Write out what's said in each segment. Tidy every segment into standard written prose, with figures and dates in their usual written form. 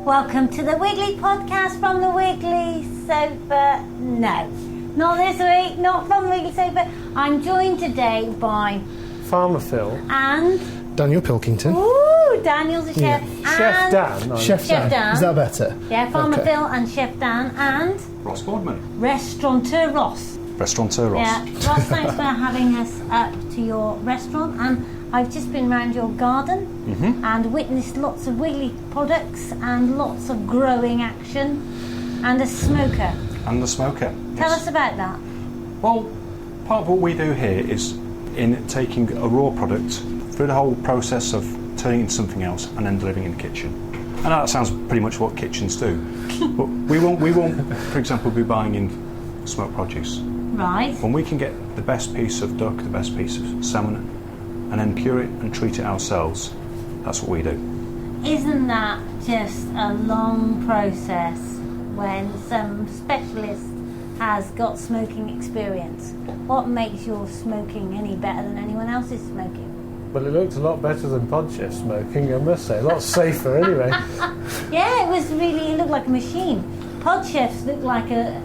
Welcome to the Wiggly Podcast from the Wiggly Sofa. No, not this week, not from the Wiggly Sofa. I'm joined today by Farmer Phil and Daniel Pilkington. Ooh, Daniel's a chef. Yeah. Chef Dan. Chef Dan. Is that better? Yeah, Farmer Okay. Phil and Chef Dan and Ross Boardman. Restaurateur Ross. Restaurateur Ross. Yeah, Ross, thanks for having us up to your restaurant. And I've just been around your garden and witnessed lots of Wiggly products and lots of growing action and a smoker. And the smoker. Tell yes. us about that. Well, part of what we do here is in taking a raw product through the whole process of turning it into something else and then delivering in the kitchen. And that sounds pretty much what kitchens do. But we won't, for example, be buying in smoked produce. Right. When we can get the best piece of duck, the best piece of salmon, and then cure it and treat it ourselves, that's what we do. Isn't that just a long process when some specialist has got smoking experience? What makes your smoking any better than anyone else's smoking? Well, it looked a lot better than Podchef smoking, I must say. A lot safer, anyway. Yeah, it looked like a machine. Podchefs looked like a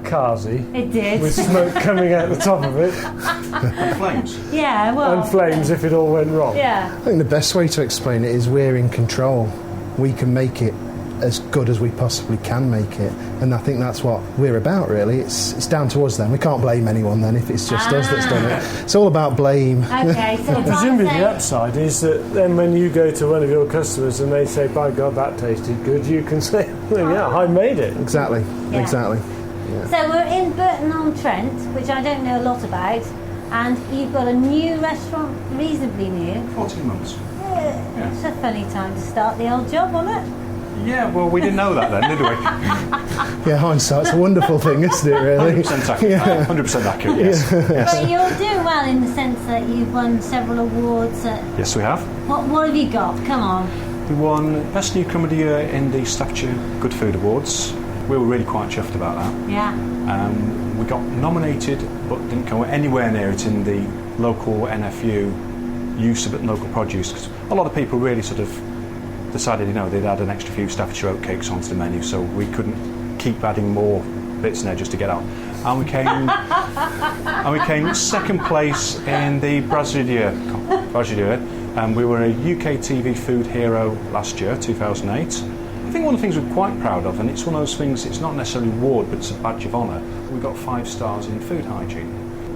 Kazi. It did. With smoke coming out the top of it. And flames. Yeah, well. And flames if it all went wrong. Yeah. I think the best way to explain it is we're in control. We can make it as good as we possibly can make it, and I think that's what we're about, really. It's down to us then. We can't blame anyone then if it's just us that's done it. It's all about blame. Okay, so if Presumably I the upside is that then when you go to one of your customers and they say, by God, that tasted good, you can say, well, yeah, I made it. Exactly. Yeah. Exactly. So we're in Burton-on-Trent, which I don't know a lot about, and you've got a new restaurant, reasonably new. 14 months. Yeah. It's a funny time to start the old job, wasn't it? Yeah, well, we didn't know that then, did we? Yeah, hindsight's a wonderful thing, isn't it, really? 100% accurate. Yeah. 100% accurate, yes. yes. But you're doing well in the sense that you've won several awards. Yes, we have. What have you got? Come on. We won Best Newcomer of the Year in the Staffordshire Good Food Awards. We were really quite chuffed about that. Yeah. We got nominated, but didn't go anywhere near it in the local NFU use of local produce, because a lot of people really sort of decided, they'd add an extra few Staffordshire oatcakes onto the menu, so we couldn't keep adding more bits in there just to get out. And we came second place in the Brasilia, and we were a UK TV food hero last year, 2008. I think one of the things we're quite proud of, and it's one of those things, it's not necessarily an award, but it's a badge of honour, we got 5 stars in food hygiene.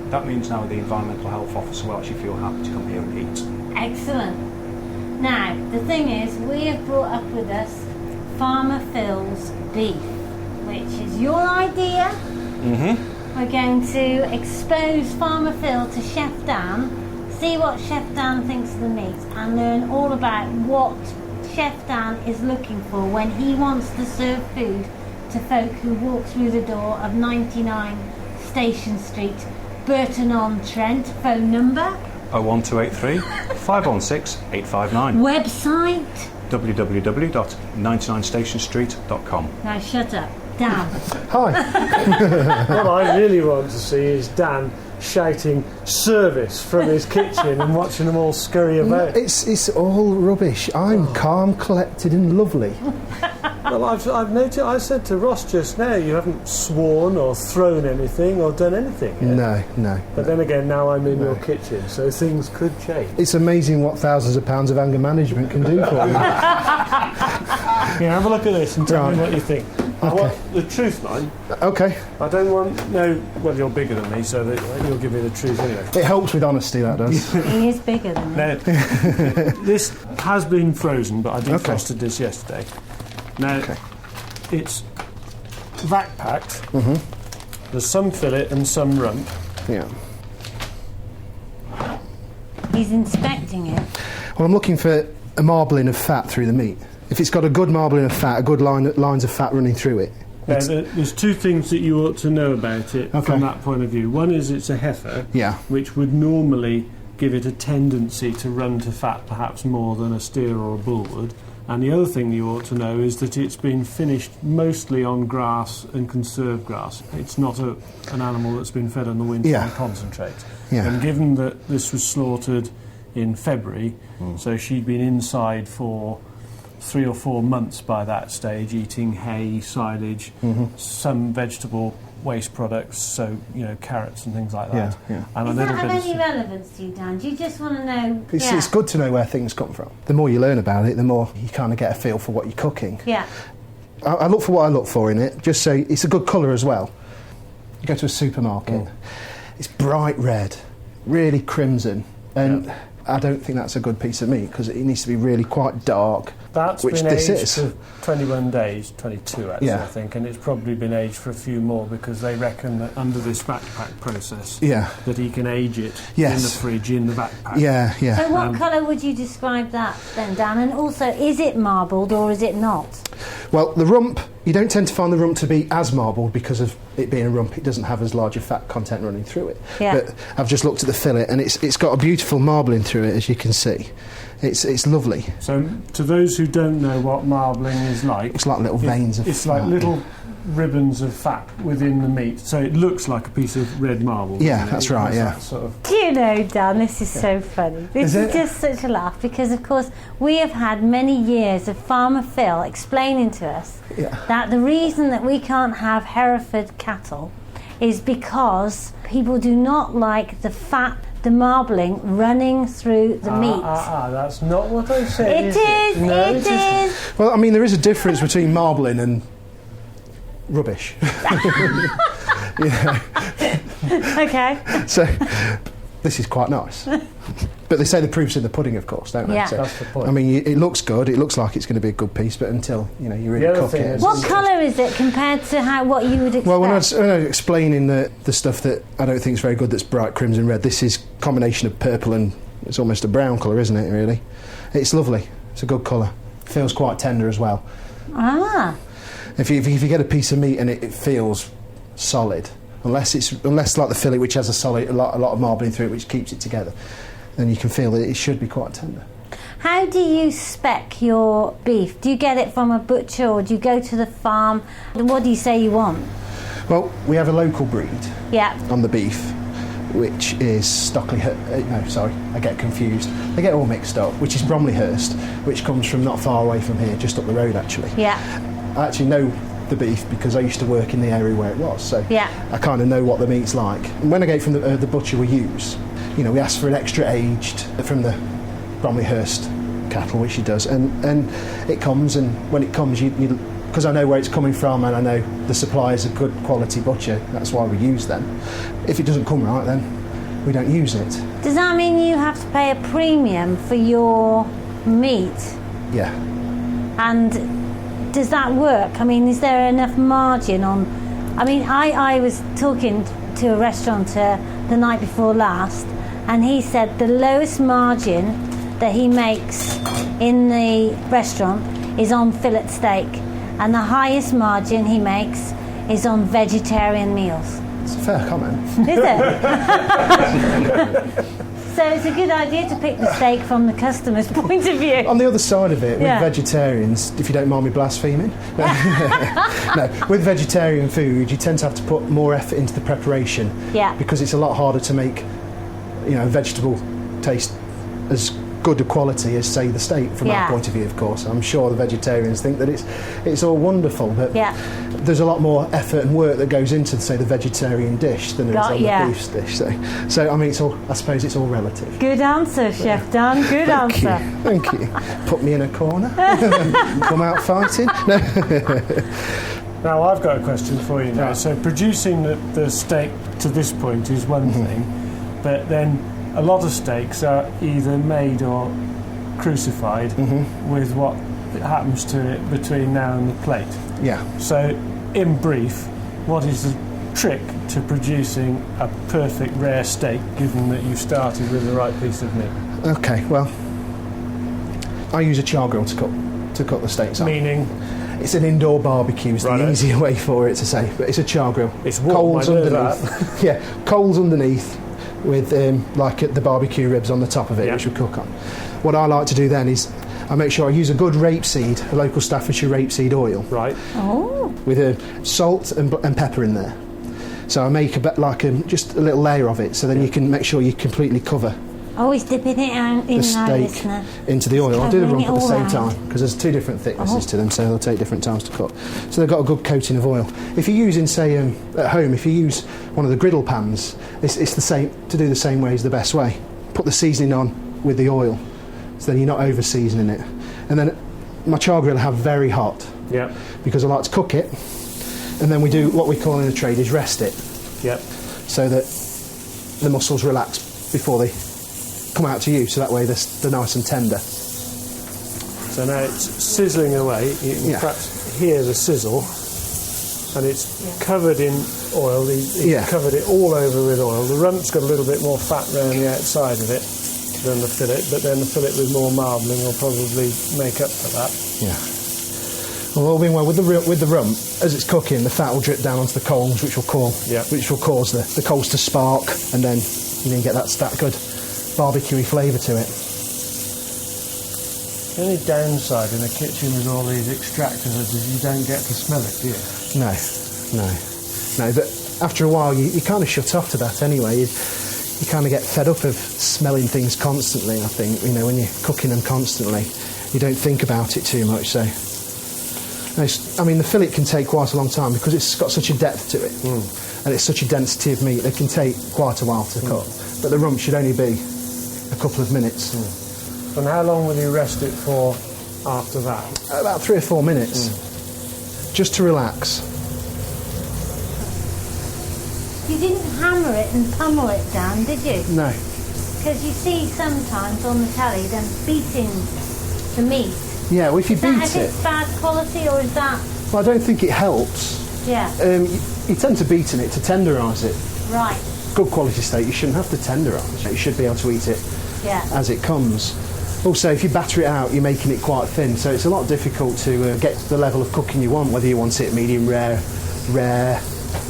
That means now the environmental health officer will actually feel happy to come here and eat. Excellent. Now, the thing is, we have brought up with us Farmer Phil's beef, which is your idea. We're going to expose Farmer Phil to Chef Dan, see what Chef Dan thinks of the meat, and learn all about what Chef Dan is looking for when he wants to serve food to folk who walk through the door of 99 Station Street, Burton-on-Trent. Phone number 01283 516 859. Website www.99stationstreet.com. Now shut up, Dan. Hi. What I really want to see is Dan shouting service from his kitchen and watching them all scurry about. It's all rubbish. I'm calm, collected and lovely. Well, I've noticed, I said to Ross just now, you haven't sworn or thrown anything or done anything yet. No. But then again, now I'm in your kitchen, so things could change. It's amazing what thousands of pounds of anger management can do for you. Here, have a look at this and tell me what you think. I Okay. want the truth, man. Okay. I don't want... No, well, you're bigger than me, so that you'll give me the truth anyway. It helps with honesty, that does. He is bigger than me. Now, this has been frozen, but I defrosted this yesterday. Now, it's vac packed. There's some fillet and some rump. Yeah. He's inspecting it. Well, I'm looking for a marbling of fat through the meat. If it's got a good marbling of fat, a good lines of fat running through it. Now, there's 2 things that you ought to know about it from that point of view. One is it's a heifer, which would normally give it a tendency to run to fat perhaps more than a steer or a bull would. And the other thing you ought to know is that it's been finished mostly on grass and conserved grass. It's not an animal that's been fed in the winter on concentrate. Yeah. And given that this was slaughtered in February, so she'd been inside for 3 or 4 months by that stage, eating hay, silage, some vegetable waste products, so carrots and things like that. And does that have any relevance to you, Dan? Do you just want to know? It's good to know where things come from. The more you learn about it, the more you kind of get a feel for what you're cooking. Yeah. I look for what I look for in it. Just say it's a good colour as well. You go to a supermarket, it's bright red, really crimson, and I don't think that's a good piece of meat because it needs to be really quite dark. That's been aged for 21 days, 22 actually, I think, and it's probably been aged for a few more because they reckon that under this backpack process that he can age it in the fridge, in the backpack. Yeah. So what colour would you describe that then, Dan? And also, is it marbled or is it not? Well, the rump, you don't tend to find the rump to be as marbled because of it being a rump. It doesn't have as large a fat content running through it. Yeah. But I've just looked at the fillet and it's got a beautiful marbling through it, as you can see. It's lovely. So, to those who don't know what marbling is like... It's like little veins of... It's like little ribbons of fat within the meat, so it looks like a piece of red marble. Yeah, that's right, that sort of... Do you know, Dan, this is so funny. This is just such a laugh because, of course, we have had many years of Farmer Phil explaining to us that the reason that we can't have Hereford cattle is because people do not like the fat, the marbling running through the meat. That's not what I said. It is. No, it is. Well, I mean, there is a difference between marbling and rubbish. Okay. So, this is quite nice. But they say the proof's in the pudding, of course, don't they? Yeah. So, that's the point. I mean, it looks good. It looks like it's going to be a good piece, but until you really cook it. What colour is it compared to what you would expect? Well, when I was explaining the stuff that I don't think is very good, that's bright crimson red, this is a combination of purple and it's almost a brown colour, isn't it? Really, it's lovely. It's a good colour. Feels quite tender as well. If you get a piece of meat and it feels solid, unless like the fillet, which has a lot of marbling through it, which keeps it together, then you can feel that it should be quite tender. How do you spec your beef? Do you get it from a butcher or do you go to the farm? What do you say you want? Well, we have a local breed on the beef, which is I get confused. They get all mixed up, which is Bromleyhurst, which comes from not far away from here, just up the road actually. Yeah. I actually know the beef because I used to work in the area where it was, so I kind of know what the meat's like. And when I get it from the butcher we use, we ask for an extra aged from the Bromleyhurst cattle, which he does, and it comes, and when it comes, because I know where it's coming from and I know the supplier's a good quality butcher, that's why we use them. If it doesn't come right, then we don't use it. Does that mean you have to pay a premium for your meat? Yeah. And does that work? I mean, is there enough margin on... I mean, I was talking to a restaurateur the night before last, and he said the lowest margin that he makes in the restaurant is on fillet steak, and the highest margin he makes is on vegetarian meals. It's a fair comment. Is it? So it's a good idea to pick the steak from the customer's point of view. On the other side of it, with vegetarians, if you don't mind me blaspheming, no, with vegetarian food, you tend to have to put more effort into the preparation because it's a lot harder to make, vegetable taste as good a quality as, say, the steak from our point of view, of course. I'm sure the vegetarians think that it's all wonderful, but there's a lot more effort and work that goes into, say, the vegetarian dish than there is on the beef dish. So I mean, I suppose it's all relative. Good answer, Chef Dan. Good answer. Thank you. Put me in a corner. Come out fighting. Now I've got a question for you now. So producing the steak to this point is one thing, but then a lot of steaks are either made or crucified with what happens to it between now and the plate. Yeah. So, in brief, what is the trick to producing a perfect rare steak, given that you started with the right piece of meat? Okay, well, I use a char grill to cook the steaks on. Meaning? It's an indoor barbecue, is the easier way for it to say, but it's a char grill. It's warm, coals underneath. Yeah, coals underneath with the barbecue ribs on the top of it, which we cook on. What I like to do then is I make sure I use a good rapeseed, a local Staffordshire rapeseed oil. Right. Oh. With salt and pepper in there. So I make a bit just a little layer of it, so then you can make sure you completely cover Always dipping it out in the steak into the oil. I'll do the rump at the same time because there's two different thicknesses to them, so they'll take different times to cook. So they've got a good coating of oil. If you're using, say, at home, if you use one of the griddle pans, it's the same. To do the same way is the best way. Put the seasoning on with the oil, so then you're not over seasoning it. And then my char grill I have very hot. Yeah. Because I like to cook it, and then we do what we call in the trade is rest it. Yep. So that the muscles relax before they come out to you, so that way they're nice and tender. So now it's sizzling away. You can perhaps hear the sizzle, and it's covered in oil. He's covered it all over with oil. The rump's got a little bit more fat around the outside of it than the fillet, but then the fillet with more marbling will probably make up for that. Yeah. Well, all being well, with the rump, as it's cooking, the fat will drip down onto the coals, which will cause the coals to spark, and then you get that good barbecuey flavour to it. The only downside in a kitchen with all these extractors is you don't get to smell it, do you? No. But after a while, you kind of shut off to that anyway. You kind of get fed up of smelling things constantly. I think when you're cooking them constantly, you don't think about it too much. So, I mean, the fillet can take quite a long time because it's got such a depth to it, and it's such a density of meat. It can take quite a while to cook. But the rump should only be a couple of minutes. And how long will you rest it for after that? About 3 or 4 minutes, just to relax. You didn't hammer it and pummel it down, did you? No. Because you see sometimes on the telly them beating the meat. Yeah, well, if you beat Is it bad quality, or is that... Well, I don't think it helps. Yeah. You tend to beaten it to tenderise it. Right. Good quality steak, you shouldn't have to tenderise it. You should be able to eat it as it comes. Also, if you batter it out, you're making it quite thin, so it's a lot difficult to get to the level of cooking you want, whether you want it medium rare,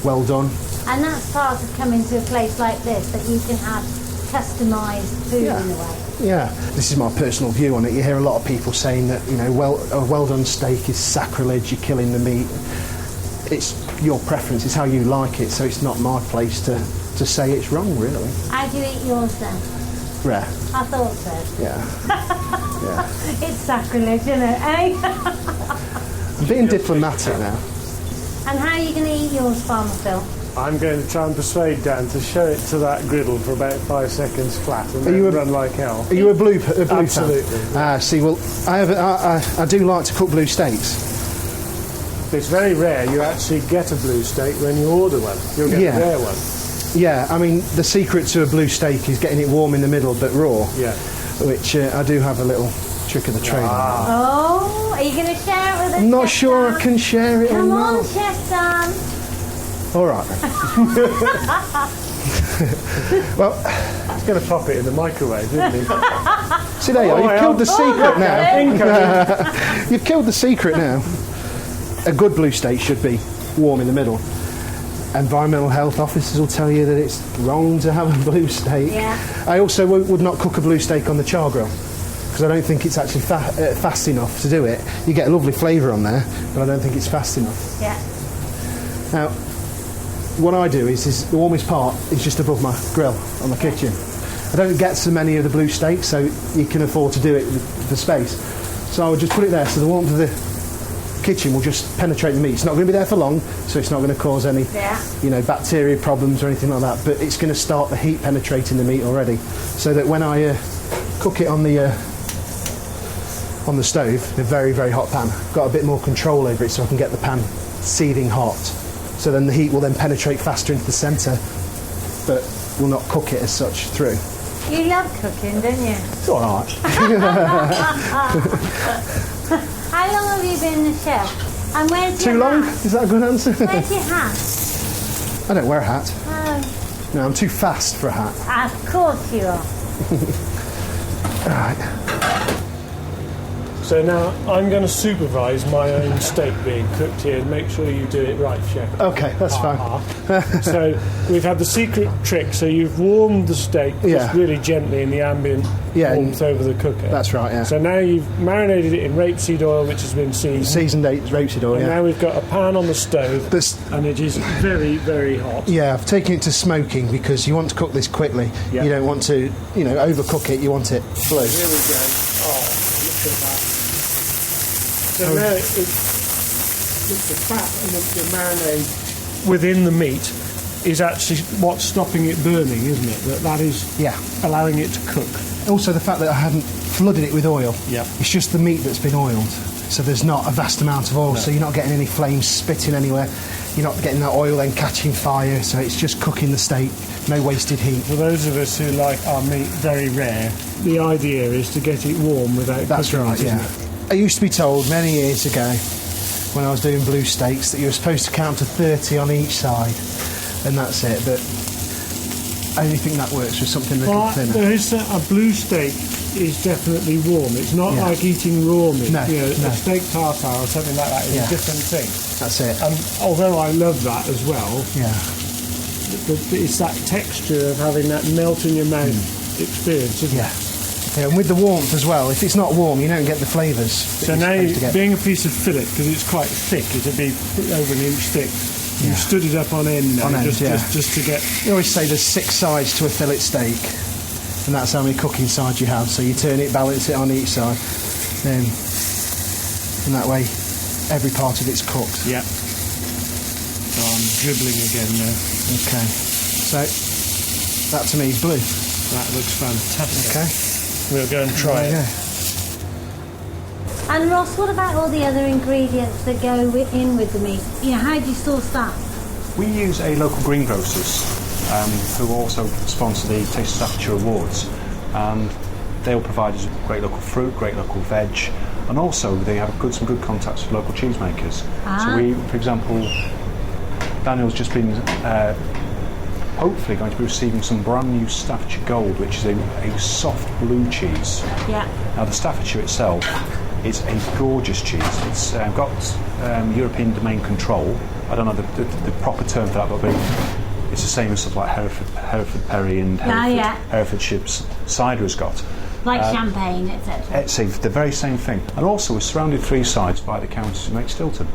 well done. And that's part of coming to a place like this, that you can have customised food in a way. Yeah, this is my personal view on it. You hear a lot of people saying that a well done steak is sacrilege, you're killing the meat. It's your preference, it's how you like it, so it's not my place to say it's wrong, really. How do you eat yours then? Rare. I thought so. Yeah. It's sacrilege, isn't it, eh? I'm being diplomatic now. And how are you going to eat yours, Farmer Phil? I'm going to try and persuade Dan to show it to that griddle for about 5 seconds flat, and then run like hell. Are you a blue Absolutely. Fan? See, well, I do like to cook blue steaks. It's very rare you actually get a blue steak when you order one. You'll get a rare one. Yeah, I mean, the secret to a blue steak is getting it warm in the middle but raw. Yeah. Which I do have a little trick of the trade on. Oh, are you going to share it with us? I'm not sure I can share it or not. Come on, Chef Dan. All right then. Well, he's going to pop it in the microwave, isn't he? See, there you are. You've killed the secret now. You've killed the secret now. A good blue steak should be warm in the middle. Environmental health officers will tell you that it's wrong to have a blue steak. Yeah. I also would not cook a blue steak on the char grill because I don't think it's actually fast enough to do it. You get a lovely flavour on there, but I don't think it's fast enough. Yeah. Now, what I do is the warmest part is just above my grill on the kitchen. I don't get so many of the blue steaks, so you can afford to do it with the space. So I would just put it there, so the warmth of the kitchen will just penetrate the meat. It's not going to be there for long, so it's not going to cause any, bacteria problems or anything like that. But it's going to start the heat penetrating the meat already, so that when I cook it on the stove, in a very, very hot pan, I've got a bit more control over it, so I can get the pan seething hot. So then the heat will then penetrate faster into the centre, but will not cook it as such through. You love cooking, don't you? It's all right. How long have you been the chef? And where's Too your long? hat? Is that a good answer? Where's your hat? I don't wear a hat. Oh. No, I'm too fast for a hat. Of course you are. All right. So now I'm going to supervise my own steak being cooked here and make sure you do it right, Chef. Okay, that's fine. So we've had the secret trick. So you've warmed the steak just really gently in the ambient warmth over the cooker. That's right, yeah. So now you've marinated it in rapeseed oil, which has been seasoned. Seasoned rapeseed oil, and now we've got a pan on the stove, and it is very, very hot. Yeah, I've taken it to smoking because you want to cook this quickly. Yep. You don't want to, overcook it. You want it blue. Here we go. Oh, look at that. So now it's the fat and the marinade within the meat is actually what's stopping it burning, isn't it? That is allowing it to cook. Also the fact that I hadn't flooded it with oil. Yeah. It's just the meat that's been oiled. So there's not a vast amount of oil, so you're not getting any flames spitting anywhere. You're not getting that oil then catching fire, so it's just cooking the steak, no wasted heat. For those of us who like our meat very rare, the idea is to get it warm without That's cooking right, it, yeah. isn't it? I used to be told many years ago when I was doing blue steaks that you were supposed to count to 30 on each side, and that's it. But I only think that works with something a little thinner. There is a blue steak is definitely warm. It's not like eating raw meat. No, A steak tartare or something like that is a different thing. That's it. And although I love that as well, it's that texture of having that melt in your mouth experience, isn't it? Yeah, and with the warmth as well. If it's not warm, you don't get the flavours. So now, being a piece of fillet, because it's quite thick, it'll be over an inch thick. You stood it up on end now, just to get... You always say there's 6 sides to a fillet steak, and that's how many cooking sides you have. So you turn it, balance it on each side, then, and that way every part of it's cooked. Yeah. So I'm dribbling again now. Okay. So that to me is blue. That looks fantastic. Okay. We'll go and try it. And Ross, what about all the other ingredients that go in with the meat? How do you source that? We use a local greengrocers who also sponsor the Taste of Staffordshire Awards, and they'll provide us with great local fruit, great local veg, and also they have some good contacts with local cheesemakers. So we, for example, Daniel's just been hopefully going to be receiving some brand new Staffordshire Gold, which is a soft blue cheese. Yeah. Now the Staffordshire itself is a gorgeous cheese. It's got European domain control. I don't know the proper term for that, but it's the same as sort of like Hereford Perry and Herefordshire cider has got. Like champagne, etc. It's the very same thing. And also we're surrounded 3 sides by the Countess who make Stilton.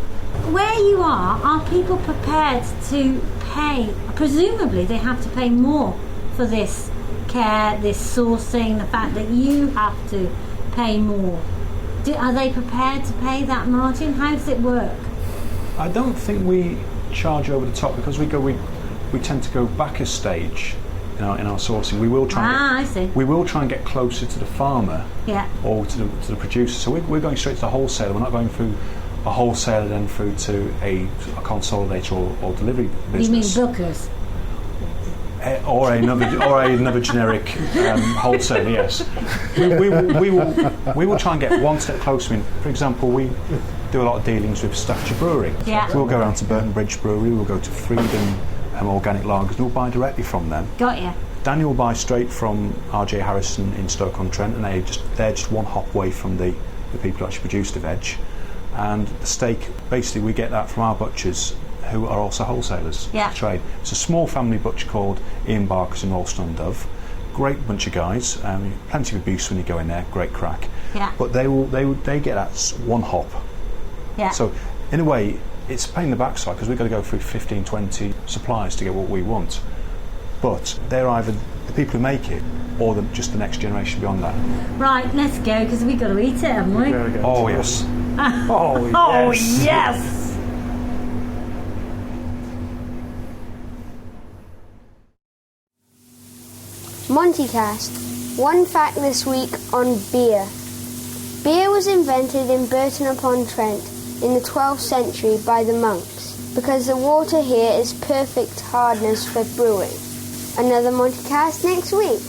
Where you are people prepared to pay? Presumably they have to pay more for this care, this sourcing, the fact that you have to pay more. Are they prepared to pay that margin? How does it work? I don't think we charge over the top because we tend to go back a stage in our sourcing. We will try we will try and get closer to the farmer or to the producer. So we're going straight to the wholesaler. We're not going through a wholesaler then through to a consolidator or delivery business. You mean bookers? Or another generic wholesaler, yes. We will try and get one step closer. I mean, for example, we do a lot of dealings with Staffordshire Brewery. Yeah. We'll go around to Burton Bridge Brewery, we'll go to Freedom Organic Lagers, and we'll buy directly from them. Got you. Daniel will buy straight from RJ Harrison in Stoke-on-Trent, and they're just one hop away from the people who actually produce the veg. And the steak, basically we get that from our butchers who are also wholesalers of trade. It's a small family butcher called Ian Barker's in Ralston-on-Dove. Great bunch of guys, plenty of abuse when you go in there, great crack. Yeah. But they get that one hop. Yeah. So in a way it's a pain in the backside because we've got to go through 15, 20 suppliers to get what we want. But they're either the people who make it or just the next generation beyond that. Right, let's go because we've got to eat it, haven't we? Oh yes. Oh yes. Oh yes. Montycast. One fact this week on beer. Beer was invented in Burton-upon-Trent in the 12th century by the monks because the water here is perfect hardness for brewing. Another Montycast next week.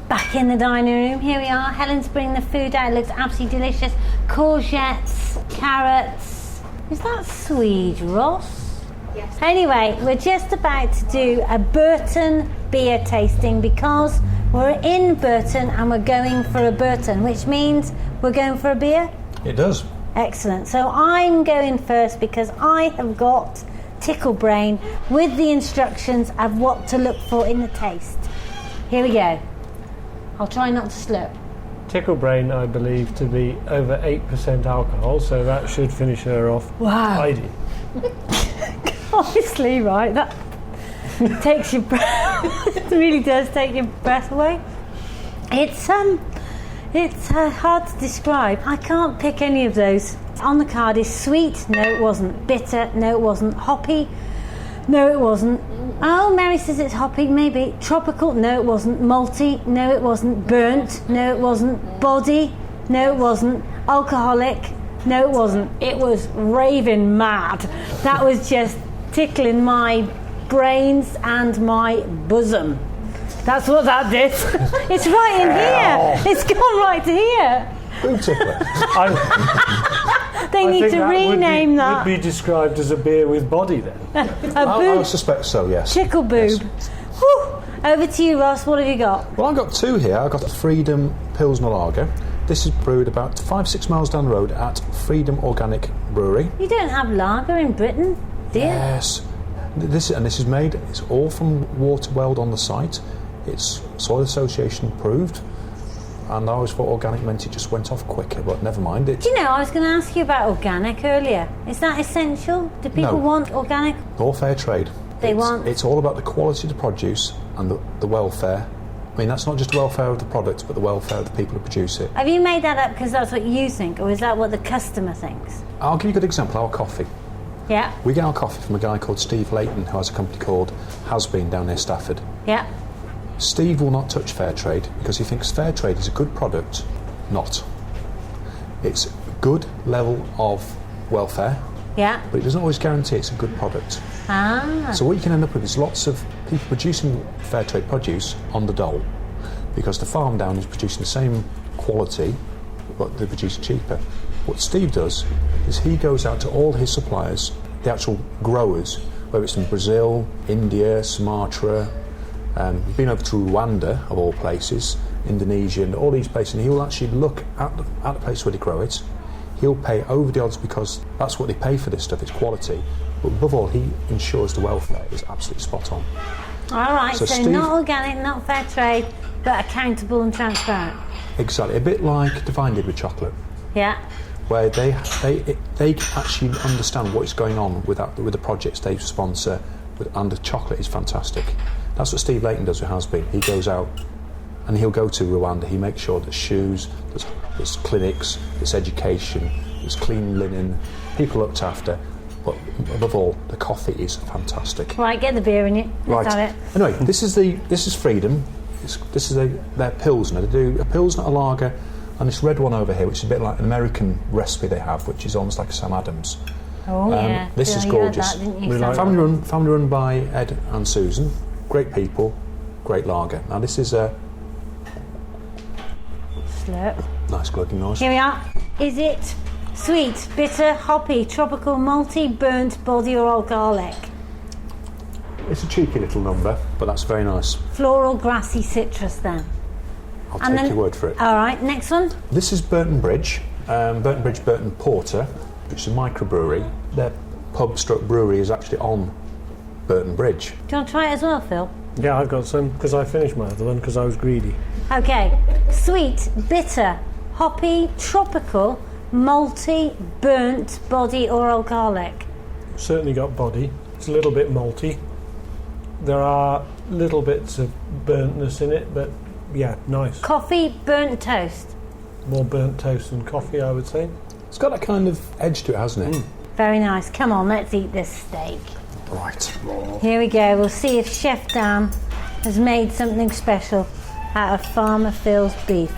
Back in the dining room, here we are. Helen's bringing the food out. It looks absolutely delicious. Courgettes, carrots. Is that Swede, Ross? Yes. Anyway, we're just about to do a Burton beer tasting because We're in Burton and we're going for a Burton, which means we're going for a beer? It does. Excellent. So I'm going first because I have got Tickle Brain with the instructions of what to look for in the taste. Here we go. I'll try not to slip. Tickle Brain, I believe, to be over 8% alcohol, so that should finish her off. Wow. Heidi. Obviously, right, that takes your breath. It really does take your breath away. It's hard to describe. I can't pick any of those. On the card is sweet. No, it wasn't. Bitter. No, it wasn't. Hoppy. No, it wasn't. Oh, Mary says it's hoppy. Maybe. Tropical. No, it wasn't. Malty. No, it wasn't. Burnt. No, it wasn't. Body. No, it wasn't. Alcoholic. No, it wasn't. It was raving mad. That was just tickling my brains and my bosom. That's what that did. It's right in here. It's gone right to here. Boob tickler. They need to rename that. Would be described as a beer with body then. I suspect so, yes. Chickle boob. Yes. Whew. Over to you, Ross. What have you got? Well, I've got two here. I've got a Freedom Pilsner Lager. This is brewed about 5-6 miles down the road at Freedom Organic Brewery. You don't have lager in Britain, do you? Yes. This is made, it's all from water welled on the site. It's Soil Association approved. And I always thought organic meant it just went off quicker, but never mind. Do you know, I was going to ask you about organic earlier. Is that essential? Do people want organic? All fair trade. It's all about the quality of the produce and the welfare. I mean, that's not just the welfare of the product, but the welfare of the people who produce it. Have you made that up because that's what you think, or is that what the customer thinks? I'll give you a good example. Our coffee. Yeah. We get our coffee from a guy called Steve Layton, who has a company called Has Been down near Stafford. Yeah. Steve will not touch fair trade because he thinks fair trade is a good product. Not. It's a good level of welfare. Yeah. But it doesn't always guarantee it's a good product. Ah. So what you can end up with is lots of people producing fair trade produce on the dole because the farm down is producing the same quality but they produce cheaper. What Steve does is he goes out to all his suppliers, the actual growers, whether it's in Brazil, India, Sumatra, been over to Rwanda, of all places, Indonesia, and all these places, and he'll actually look at the place where they grow it. He'll pay over the odds because that's what they pay for this stuff, it's quality. But above all, he ensures the welfare is absolutely spot on. All right, so Steve, not organic, not fair trade, but accountable and transparent. Exactly, a bit like Divine did with chocolate. Yeah. Where they actually understand what's going on with the projects they sponsor, and the chocolate is fantastic. That's what Steve Layton does with Has Been. He goes out and he'll go to Rwanda. He makes sure there's shoes, there's clinics, there's education, there's clean linen, people looked after. But above all, the coffee is fantastic. Right, get the beer in it. Let's have it. Anyway, this is Freedom. This is their Pilsner. They do a Pilsner, a lager, and this red one over here, which is a bit like an American recipe they have, which is almost like a Sam Adams. Oh, yeah. This is gorgeous. Family run by Ed and Susan. Great people, great lager. Now this is a slurp. Nice gluggy noise. Here we are. Is it sweet, bitter, hoppy, tropical, malty, burnt, body or alcoholic? It's a cheeky little number, but that's very nice. Floral, grassy, citrus then. I'll take your word for it. All right, next one. This is Burton Bridge. Burton Porter, which is a microbrewery. Their pub/brewery is actually on Burton Bridge. Do you want to try it as well, Phil? Yeah, I've got some because I finished my other one because I was greedy. Okay. Sweet, bitter, hoppy, tropical, malty, burnt, body or alcoholic? Certainly got body. It's a little bit malty. There are little bits of burntness in it, but yeah, nice. Coffee, burnt toast? More burnt toast than coffee, I would say. It's got that kind of edge to it, hasn't it? Very nice. Come on, let's eat this steak. Right. Here we go. We'll see if Chef Dan has made something special out of Farmer Phil's beef.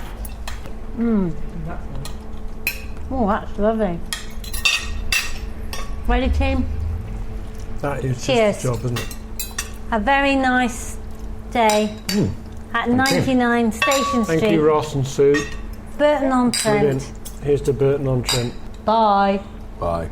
Oh, that's lovely. Ready, team? That is Cheers. just a job, isn't it? A very nice day at 99 Station Street. Thank you, Ross and Sue. Burton-on-Trent. Brilliant. Here's to Burton-on-Trent. Bye. Bye.